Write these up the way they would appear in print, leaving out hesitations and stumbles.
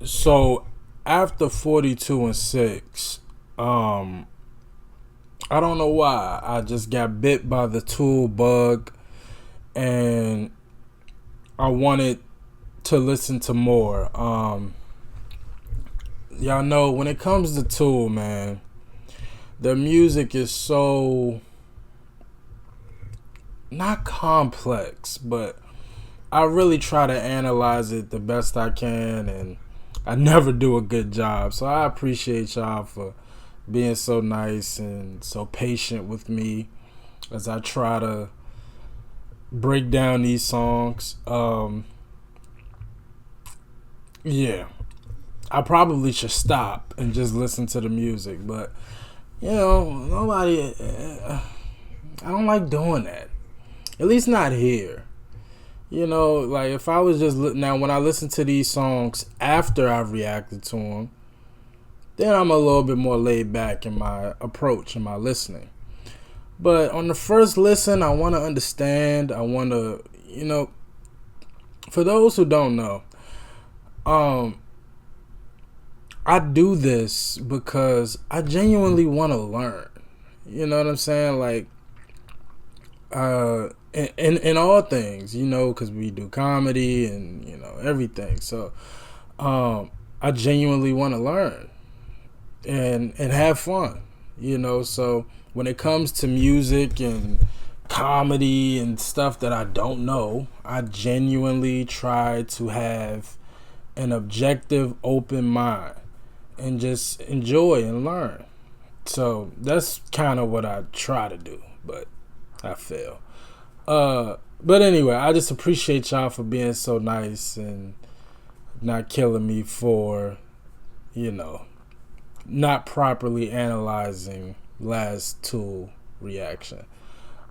So after 42 and 6, I don't know why. I just got bit by the Tool bug, and I wanted to listen to more. Y'all know when it comes to Tool, man, their music is so not complex, but I really try to analyze it the best I can, and I never do a good job. So I appreciate y'all for being so nice and so patient with me as I try to break down these songs. Yeah, I probably should stop and just listen to the music, but nobody. I don't like doing that. At least not here. Like if I was just now when I listen to these songs after I've reacted to them, then I'm a little bit more laid back in my approach and my listening. But on the first listen, I want to understand. I want to, for those who don't know, I do this because I genuinely want to learn. You know what I'm saying? Like, in all things, because we do comedy and everything. So, I genuinely want to learn and have fun. So when it comes to music and comedy and stuff that I don't know, I genuinely try to have an objective, open mind and just enjoy and learn. So that's kind of what I try to do, but I fail. But anyway, I just appreciate y'all for being so nice and not killing me for, not properly analyzing last Tool reaction.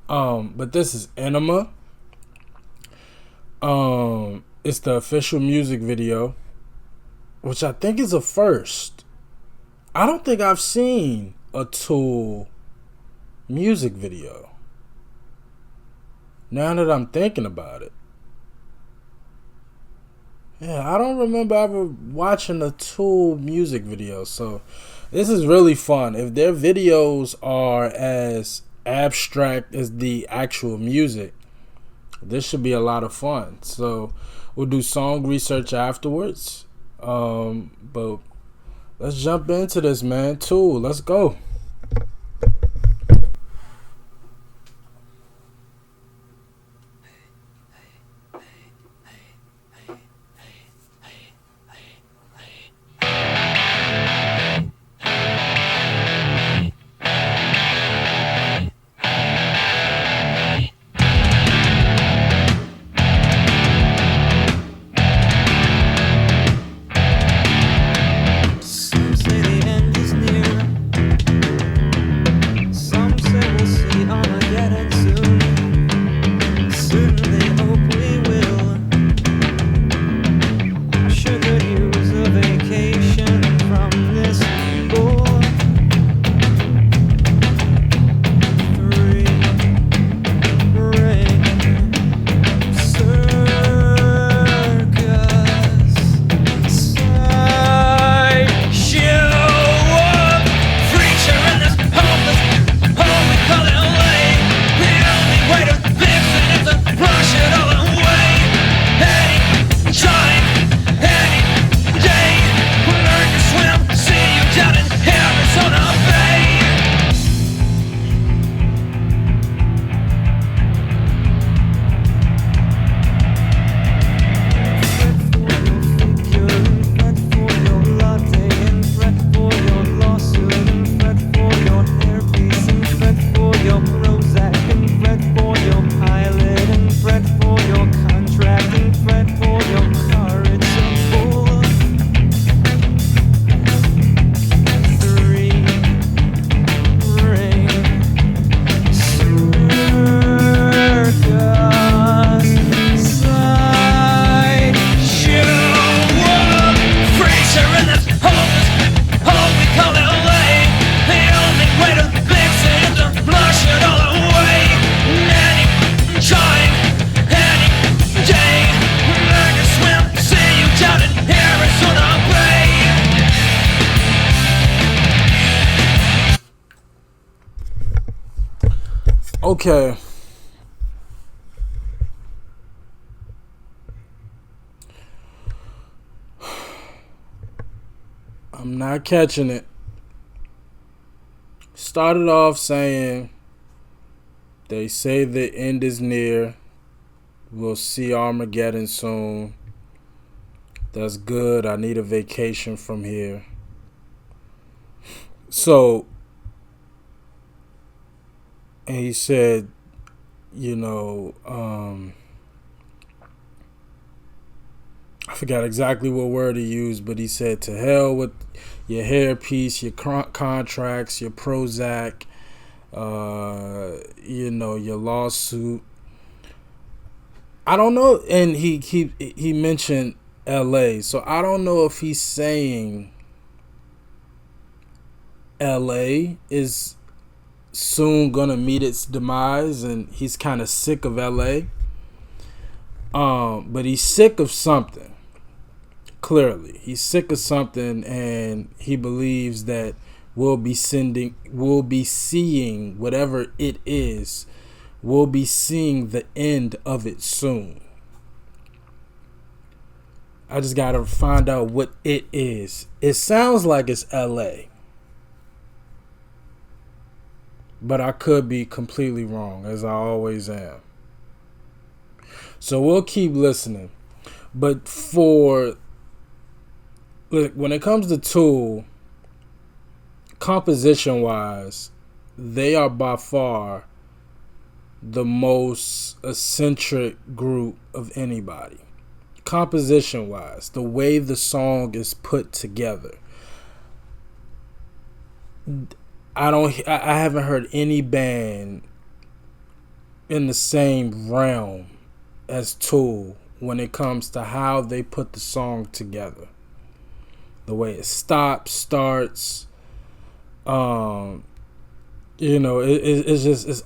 But this is Ænema. It's the official music video, which I think is a first. I don't think I've seen a Tool music video. Now that I'm thinking about it. Yeah, I don't remember ever watching a Tool music video. So this is really fun. If their videos are as abstract as the actual music, this should be a lot of fun. So we'll do song research afterwards. But let's jump into this, man. Tool, let's go. Some say the end is near. Okay. I'm not catching it. Started off saying, they say the end is near. We'll see Armageddon soon. That's good. I need a vacation from here. So, and he said, you know, I forgot exactly what word he used, but he said, to hell with your hairpiece, your contracts, your Prozac, your lawsuit. I don't know. And he mentioned LA. So I don't know if he's saying LA is soon gonna meet its demise and he's kind of sick of LA. But he's sick of something. Clearly, he's sick of something, and he believes that we'll be seeing whatever it is. We'll be seeing the end of it soon. I just gotta find out what it is. It sounds like it's LA, but I could be completely wrong, as I always am. So we'll keep listening. But when it comes to Tool, composition-wise, they are by far the most eccentric group of anybody. Composition-wise, the way the song is put together. I haven't heard any band in the same realm as Tool when it comes to how they put the song together. The way it stops, starts, it's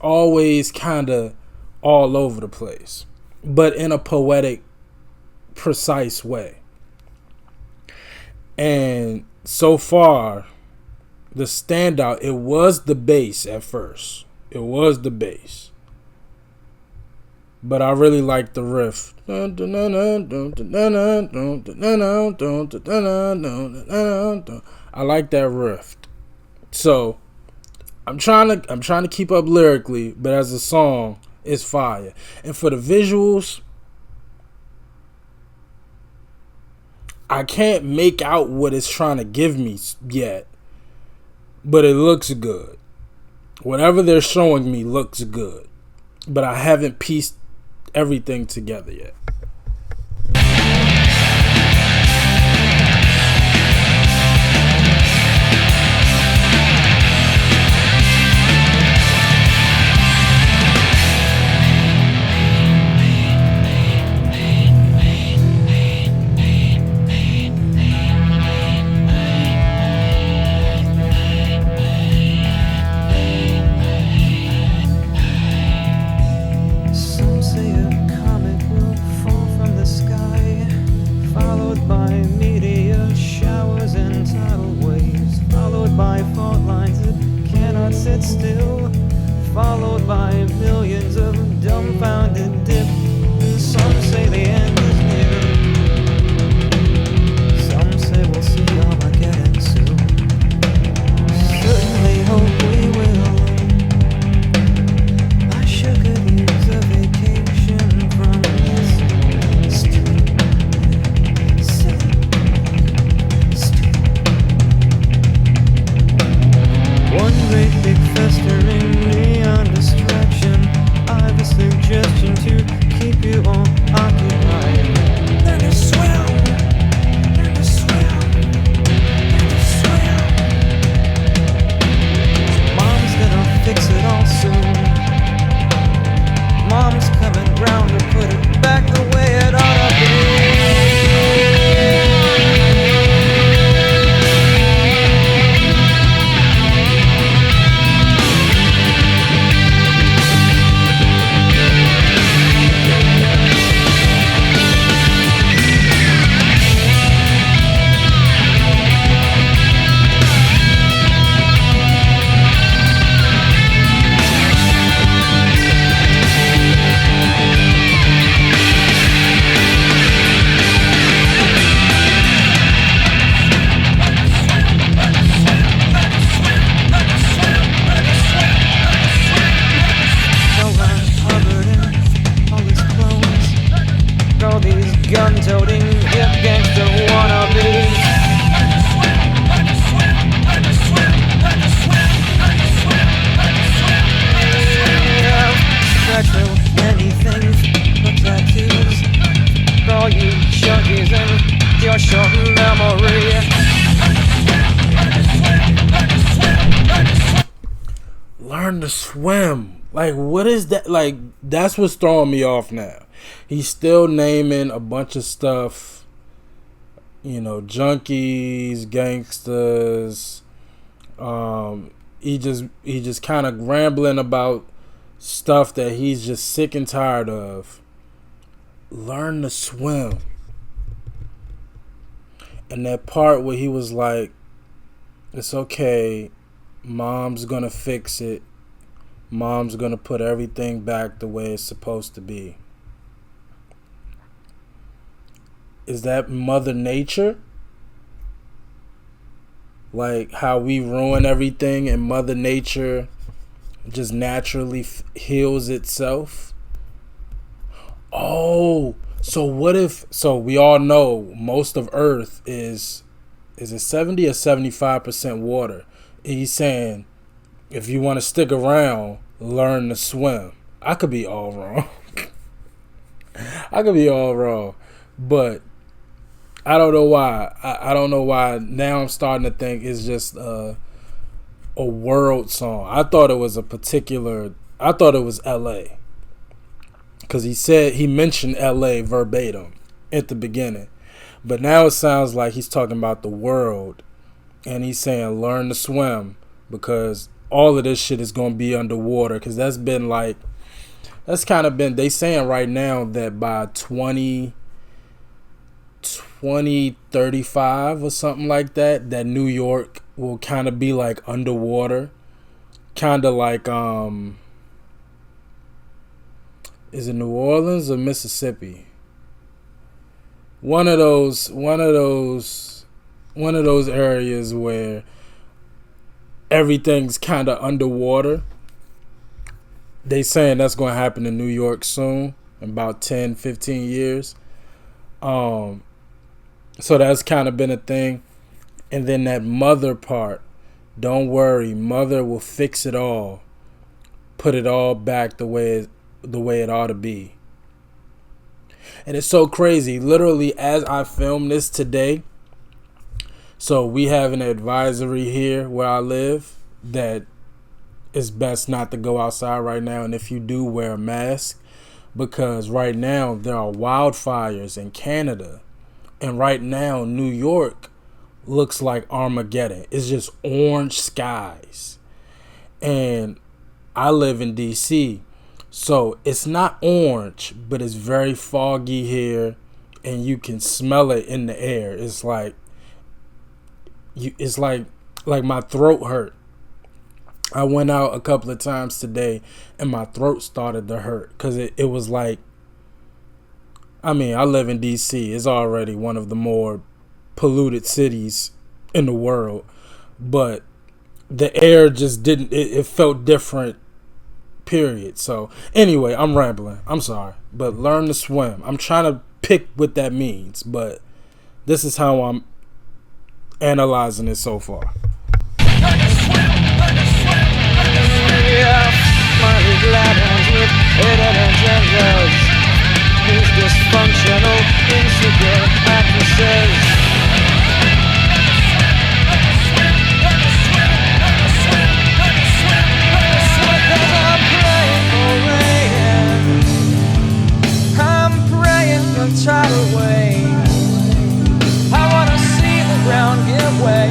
always kind of all over the place, but in a poetic, precise way. And so far, the standout, it was the bass at first. It was the bass. But I really like the riff. I like that riff. So I'm trying to keep up lyrically, but as a song, it's fire. And for the visuals, I can't make out what it's trying to give me yet, but it looks good. Whatever they're showing me looks good, but I haven't pieced everything together yet. Still, followed by millions of dumbfounded dip. Some say the end is near. Some say we'll see Armageddon soon. Certainly hope we will. I sure could use a vacation from this stupid. One great big festering neon distraction. I've a suggestion to keep you all occupied. Learn to swim. Learn to swim. Learn to swim. Mom's gonna fix it all soon. Mom's coming round to put it back the way it ought to be. Learn to swim. Like, what is that? Like, that's what's throwing me off now. He's still naming a bunch of stuff, junkies, gangsters. He just kind of rambling about stuff that he's just sick and tired of. Learn to swim. And that part where he was like, it's okay, mom's gonna fix it, mom's gonna put everything back the way it's supposed to be. Is that Mother Nature? Like how we ruin everything and Mother Nature just naturally heals itself? Oh, so what if, so we all know most of Earth is it 70 or 75% water? And he's saying, if you want to stick around, learn to swim. I could be all wrong. I could be all wrong. But I don't know why. I don't know why. Now I'm starting to think it's just a world song. I thought it was L.A. Because he mentioned L.A. verbatim at the beginning. But now it sounds like he's talking about the world. And he's saying learn to swim. Because all of this shit is going to be underwater. Because they saying right now that by 2035 or something like that, that New York will kind of be like underwater. Kind of like, is it New Orleans or Mississippi? One of those areas where everything's kind of underwater. They saying that's going to happen in New York soon, in about 10, 15 years. So that's kind of been a thing. And then that mother part, don't worry, mother will fix it all, put it all back the way it ought to be. And it's so crazy. Literally, as I film this today, so we have an advisory here where I live that it's best not to go outside right now. And if you do, wear a mask, because right now there are wildfires in Canada. And right now, New York looks like Armageddon. It's just orange skies. And I live in D.C., so it's not orange, but it's very foggy here, and you can smell it in the air. It's like my throat hurt. I went out a couple of times today, and my throat started to hurt because it was like, I live in D.C. It's already one of the more polluted cities in the world, but the air just didn't, it felt different, period. So anyway, I'm rambling. I'm sorry. But learn to swim. I'm trying to pick what that means, but this is how I'm analyzing it so far. Learn to swim, learn to swim, learn to swim. Yeah, money bladders with hidden agendas. These dysfunctional, insecure actresses. Tidal wave. I wanna see the ground give way.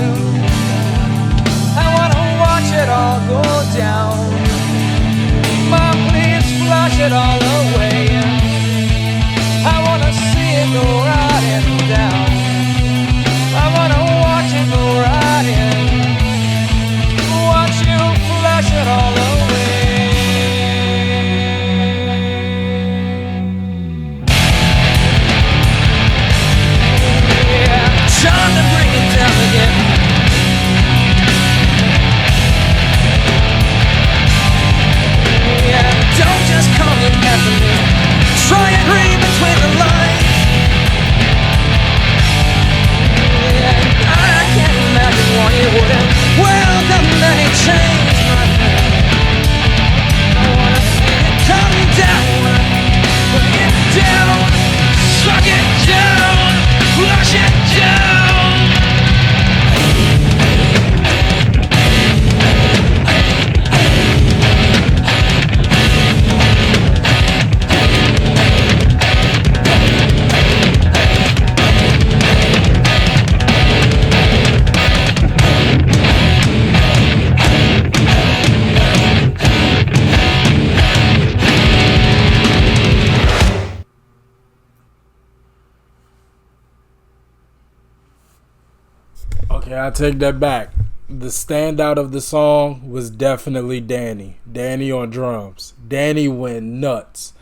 Yeah, I take that back. The standout of the song was definitely Danny. Danny on drums. Danny went nuts.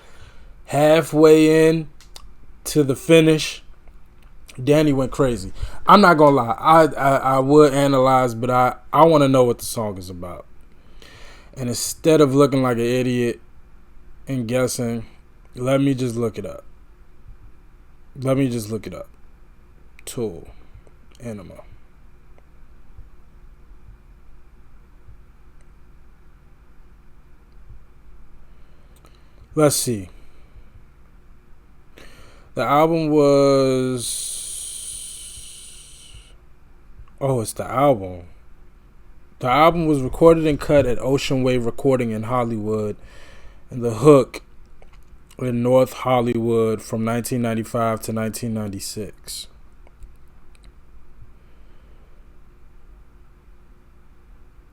Halfway in to the finish, Danny went crazy. I'm not gonna lie. I would analyze, but I want to know what the song is about. And instead of looking like an idiot and guessing, let me just look it up. Tool, Ænema. Let's see. The album was... Oh, it's the album. The album was recorded and cut at Ocean Wave Recording in Hollywood, and the hook in North Hollywood from 1995 to 1996.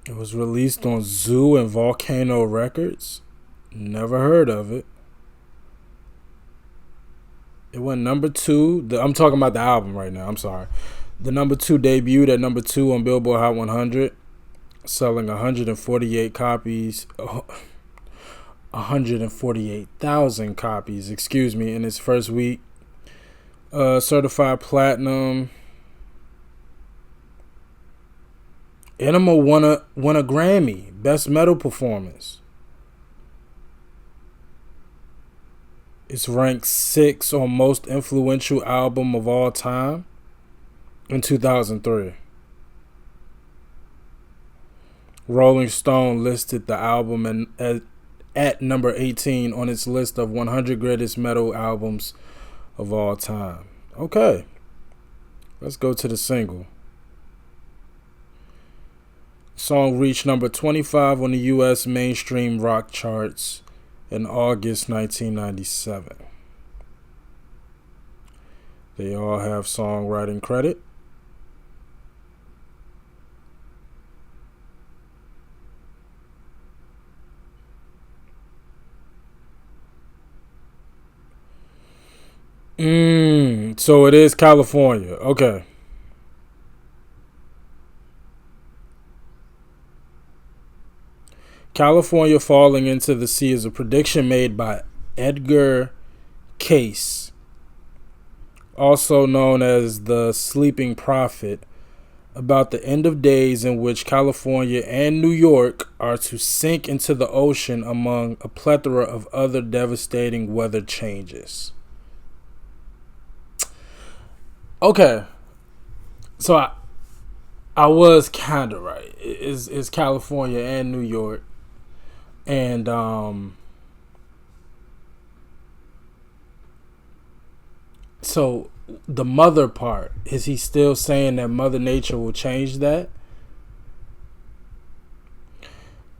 It was released on Zoo and Volcano Records. Never heard of it. It went number 2. I'm talking about the album right now. I'm sorry. The number 2 debuted at number 2 on Billboard Hot 100, selling 148 copies. 148,000 copies, in its first week. Certified platinum. Ænema won a Grammy, Best Metal Performance. It's ranked 6th on Most Influential Album of All Time in 2003. Rolling Stone listed the album at number 18 on its list of 100 greatest metal albums of all time. Okay, let's go to the single. The song reached number 25 on the U.S. mainstream rock charts in August 1997. They all have songwriting credit. So it is California. Okay. California Falling into the Sea is a prediction made by Edgar Cayce, also known as the Sleeping Prophet, about the end of days in which California and New York are to sink into the ocean among a plethora of other devastating weather changes. Okay, so I was kind of right. It's California and New York. And so the mother part, is he still saying that Mother Nature will change that?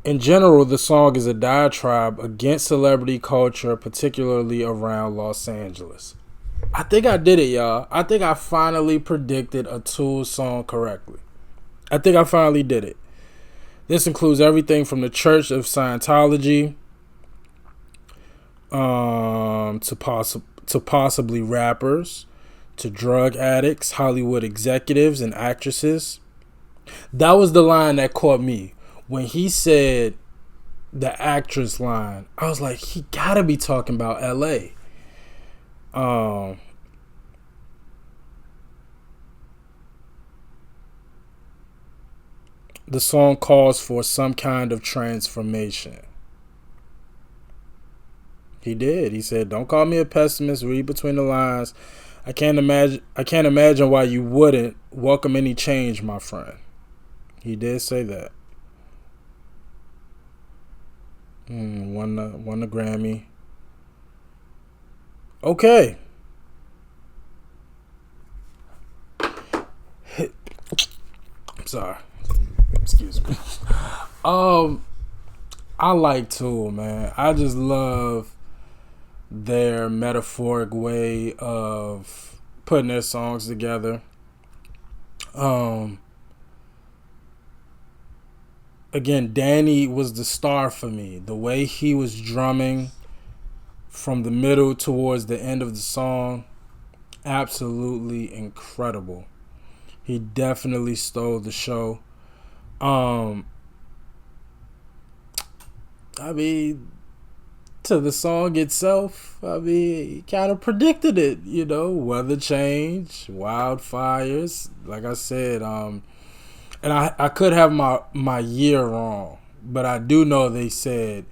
In general, the song is a diatribe against celebrity culture, particularly around Los Angeles. I think I did it, y'all. I think I finally predicted a Tool song correctly. I think I finally did it. This includes everything from the Church of Scientology to possibly rappers, to drug addicts, Hollywood executives, and actresses. That was the line that caught me. When he said the actress line, I was like, he gotta be talking about L.A. The song calls for some kind of transformation. He did. He said, "Don't call me a pessimist. Read between the lines. I can't imagine why you wouldn't welcome any change, my friend." He did say that. Won the Grammy. Okay. I'm sorry. Excuse me. I like Tool, man. I just love their metaphoric way of putting their songs together. Again, Danny was the star for me. The way he was drumming from the middle towards the end of the song, absolutely incredible. He definitely stole the show. I mean, to the song itself, I mean, he kind of predicted it, weather change, wildfires, like I said, and I could have my year wrong, but I do know they said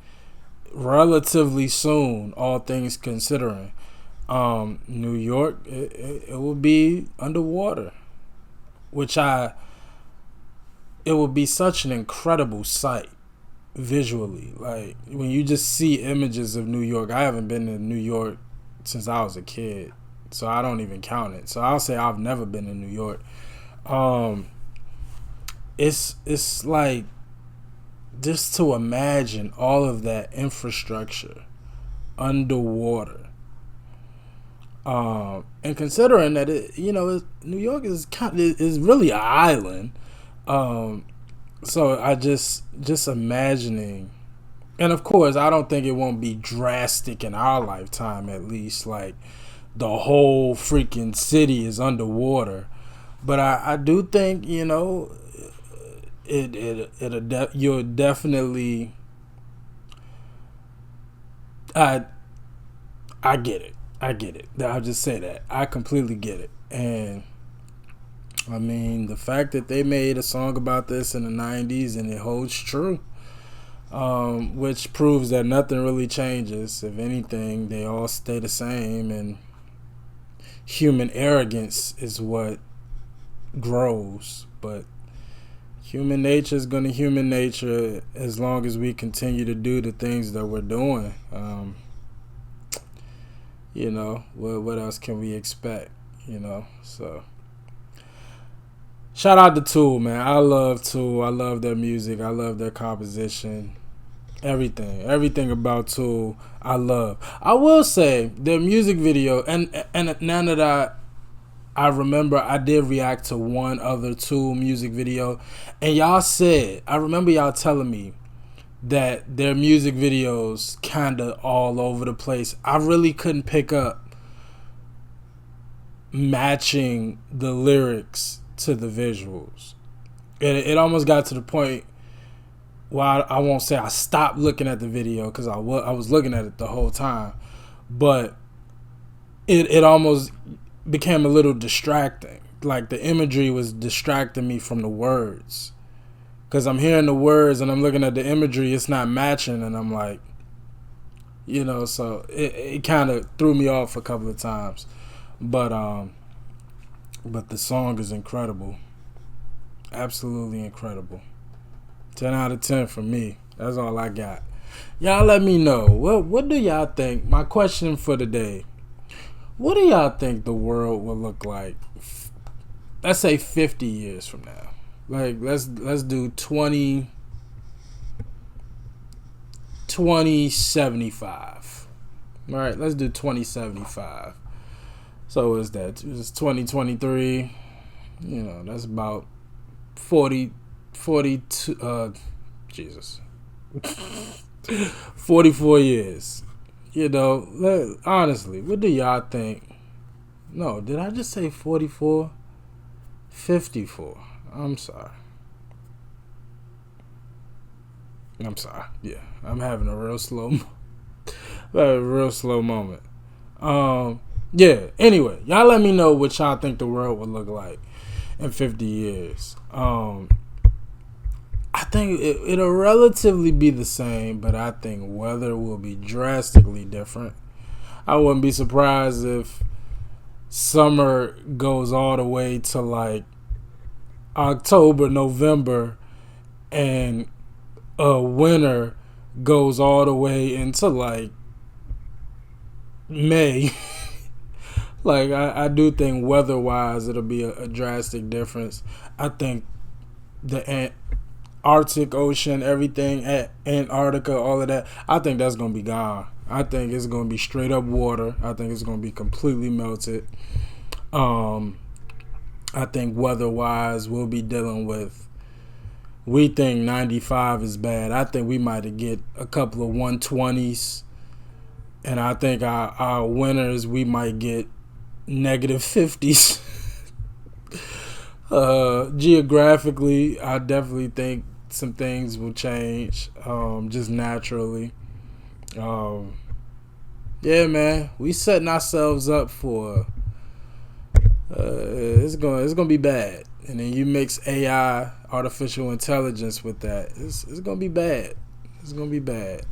relatively soon, all things considering, New York, it will be underwater, which it would be such an incredible sight visually. Like, when you just see images of New York. I haven't been to New York since I was a kid, so I don't even count it. So I'll say I've never been to New York. It's like, just to imagine all of that infrastructure underwater. And considering that New York is really an island. So I just imagining, and of course I don't think it won't be drastic in our lifetime, at least, like the whole freaking city is underwater. But I do think you'll definitely. I get it. I'll just say that I completely get it. And I mean, the fact that they made a song about this in the 90s and it holds true, which proves that nothing really changes. If anything, they all stay the same, and human arrogance is what grows. But human nature is going to human nature as long as we continue to do the things that we're doing. What else can we expect? So shout out to Tool, man. I love Tool. I love their music. I love their composition. Everything about Tool, I love. I will say their music video, and now that I remember, I did react to one other Tool music video, and I remember y'all telling me that their music videos kind of all over the place. I really couldn't pick up matching the lyrics to the visuals. It almost got to the point where I won't say I stopped looking at the video, because I was looking at it the whole time, but it almost became a little distracting. Like, the imagery was distracting me from the words, because I'm hearing the words and I'm looking at the imagery, it's not matching, and I'm like, so it kind of threw me off a couple of times. But the song is incredible. Absolutely incredible. 10 out of 10 for me. That's all I got. Y'all let me know. What do y'all think? My question for today. What do y'all think the world will look like, let's say 50 years from now? Like, let's do 2075. All right, let's do 2075. So is that? It's 2023. That's about 42. Jesus. 44 years. Honestly, what do y'all think? No, did I just say 44? 54. I'm sorry. Yeah, I'm having a real slow moment. Yeah, anyway, y'all let me know what y'all think the world would look like in 50 years. I think it'll relatively be the same, but I think weather will be drastically different. I wouldn't be surprised if summer goes all the way to like October, November, and winter goes all the way into like May. Like, I do think weather-wise it'll be a drastic difference. I think the Arctic Ocean, everything, Antarctica, all of that, I think that's going to be gone. I think it's going to be straight up water. I think it's going to be completely melted. I think weather-wise we'll be dealing with, we think 95 is bad. I think we might get a couple of 120s. And I think our winters, we might get -50s. Geographically, I definitely think some things will change, just naturally. Um, yeah, man, we setting ourselves up for it's gonna be bad. And then you mix AI, artificial intelligence, with that. It's gonna be bad. It's gonna be bad.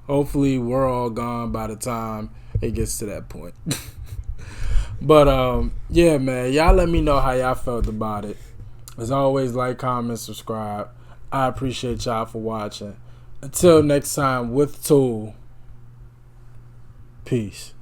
Hopefully we're all gone by the time it gets to that point. But yeah, man, y'all let me know how y'all felt about it. As always, like, comment, subscribe. I appreciate y'all for watching. Until next time with Tool. Peace.